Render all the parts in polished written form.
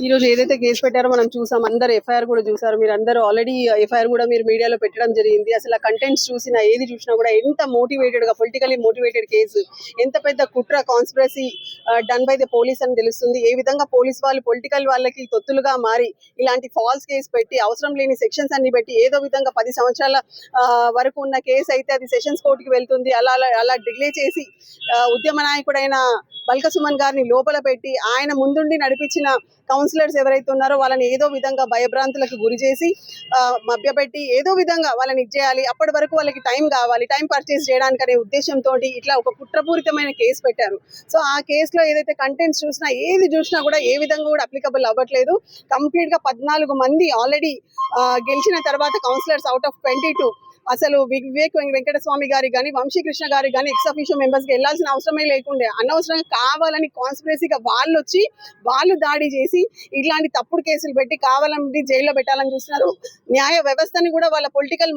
ఈ రోజు ఏదైతే కేసు పెట్టారో మనం చూసాం, అందరు ఎఫ్ఐఆర్ కూడా చూసారు. మీరు అందరూ ఆల్రెడీ ఎఫ్ఐఆర్ కూడా మీరు మీడియాలో పెట్టడం జరిగింది. అసలు ఆ కంటెంట్స్ చూసినా ఏది చూసినా కూడా ఎంత మోటివేటెడ్ గా, పొలిటికలీ మోటివేటెడ్ కేసు, ఎంత పెద్ద కుట్ర, conspiracy done by the police అని తెలుస్తుంది. ఏ విధంగా పోలీస్ వాళ్ళు పొలిటికల్ వాళ్ళకి తొత్తులుగా మారి ఇలాంటి ఫాల్స్ కేసు పెట్టి, అవసరం లేని సెక్షన్స్ అన్ని పెట్టి, ఏదో విధంగా 10 సంవత్సరాల వరకు ఉన్న కేసు అయితే అది సెషన్స్ కోర్టుకి వెళ్తుంది. అలా అలా అలా డిలే చేసి ఉద్యమ నాయకుడైన బల్క సుమన్ గారిని లోపల పెట్టి ఆయన ముందుండి నడిపించిన కౌన్సిలర్స్ ఎవరైతే ఉన్నారో వాళ్ళని ఏదో విధంగా భయభ్రాంతులకు గురి చేసి మభ్యపెట్టి ఏదో విధంగా వాళ్ళని ఇచ్చేయాలి, అప్పటి వరకు వాళ్ళకి టైం కావాలి, టైం పర్చేస్ చేయడానికి అనే ఉద్దేశంతో ఇట్లా ఒక కుట్రపూరితమైన కేసు పెట్టారు. సో ఆ కేసులో ఏదైతే కంటెంట్స్ చూసినా, ఏది చూసినా కూడా ఏ విధంగా కూడా అప్లికబుల్ అవ్వట్లేదు. కంప్లీట్ గా 14 మంది ఆల్రెడీ గెలిచిన తర్వాత కౌన్సిలర్స్ అవుట్ ఆఫ్ 22 అసలు వివేక్ వెంకటస్వామి గారి కానీ, వంశీకృష్ణ గారి కానీ ఎక్స్ అఫీషియో మెంబర్స్ కి వెళ్లాల్సిన అవసరమే లేకుండే. అనవసరంగా కావాలని కాన్స్పిరసీగా వాళ్ళు దాడి చేసి ఇట్లాంటి తప్పుడు కేసులు పెట్టి కావాలని జైల్లో పెట్టాలని చూస్తున్నారు. న్యాయ వ్యవస్థని కూడా వాళ్ళ పొలిటికల్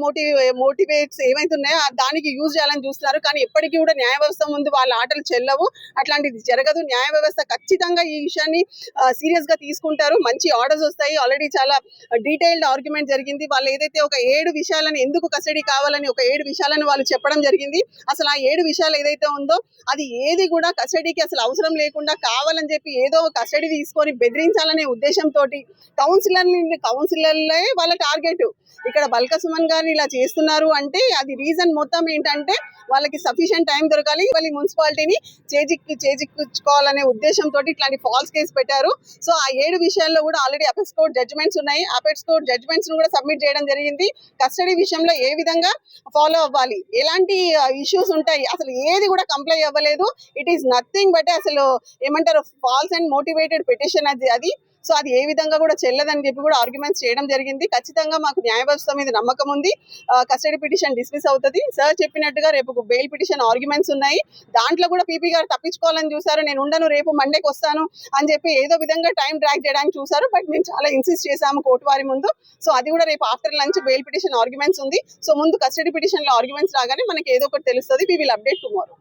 మోటివేట్స్ ఏమైతే ఉన్నాయో దానికి యూజ్ చేయాలని చూస్తున్నారు. కానీ ఎప్పటికీ కూడా న్యాయ వ్యవస్థ ముందు వాళ్ళ ఆటలు చెల్లవు, అట్లాంటిది జరగదు. న్యాయ వ్యవస్థ ఖచ్చితంగా ఈ విషయాన్ని సీరియస్ గా తీసుకుంటారు. మంచి ఆర్డర్స్ వస్తాయి. ఆల్రెడీ చాలా డీటెయిల్డ్ ఆర్గ్యుమెంట్ జరిగింది. వాళ్ళు ఏదైతే ఒక 7 విషయాలను ఎందుకు కస్టడీ కావాలని ఒక 7 విషయాలను వాళ్ళు చెప్పడం జరిగింది. అసలు ఆ 7 విషయాలు ఏదైతే ఉందో అది ఏది కూడా కస్టడీకి అసలు అవసరం లేకుండా కావాలని చెప్పి ఏదో కస్టడీ తీసుకొని బెదిరించాలనే ఉద్దేశంతో కౌన్సిలర్లే వాళ్ళ టార్గెట్. ఇక్కడ బల్క సుమన్ గారిని ఇలా చేస్తున్నారు అంటే అది రీజన్ మొత్తం ఏంటంటే వాళ్ళకి సఫిషియెంట్ టైం దొరకాలి, వాళ్ళ మున్సిపాలిటీని చేజిక్కించుకోవాలనే ఉద్దేశంతో ఇట్లాంటి ఫాల్స్ కేసు పెట్టారు. సో ఆ 7 విషయాల్లో కూడా ఆల్రెడీ అపెక్స్ కోర్ట్ జడ్జిమెంట్స్ ఉన్నాయి. అపెక్స్ కోర్ట్ జడ్జిమెంట్స్ కూడా సబ్మిట్ చేయడం జరిగింది. కస్టడీ విషయంలో ఏ విధంగా ఫాలో అవ్వాలి, ఎలాంటి ఇష్యూస్ ఉంటాయి, అసలు ఏది కూడా కంప్లై అవ్వలేదు. ఇట్ ఈస్ నథింగ్ బట్ అసలు ఏమంటారు, ఫాల్స్ అండ్ మోటివేటెడ్ పిటిషన్ అది. సో అది ఏ విధంగా కూడా చెల్లదని చెప్పి కూడా ఆర్గ్యుమెంట్స్ చేయడం జరిగింది. ఖచ్చితంగా మాకు న్యాయ వ్యవస్థ మీద నమ్మకం ఉంది. కస్టడీ పిటిషన్ డిస్మిస్ అవుతుంది. సార్ చెప్పినట్టుగా రేపు బెయిల్ పిటిషన్ ఆర్గ్యుమెంట్స్ ఉన్నాయి. దాంట్లో కూడా పీపీ గారు తప్పించుకోవాలని చూసారు. నేను ఉండను, రేపు మండేకి వస్తాను అని చెప్పి ఏదో విధంగా టైం డ్రాగ్ చేయడానికి చూసారు. బట్ మేము చాలా ఇన్సిస్ట్ చేశాము కోర్టు వారి ముందు. సో అది కూడా రేపు after lunch bail petition arguments ఉంది. సో ముందు కస్టడీ పిటిషన్ లో ఆర్గ్యుమెంట్స్ రాగానే మనకి ఏదో ఒకటి తెలుస్తుంది. We will update tomorrow.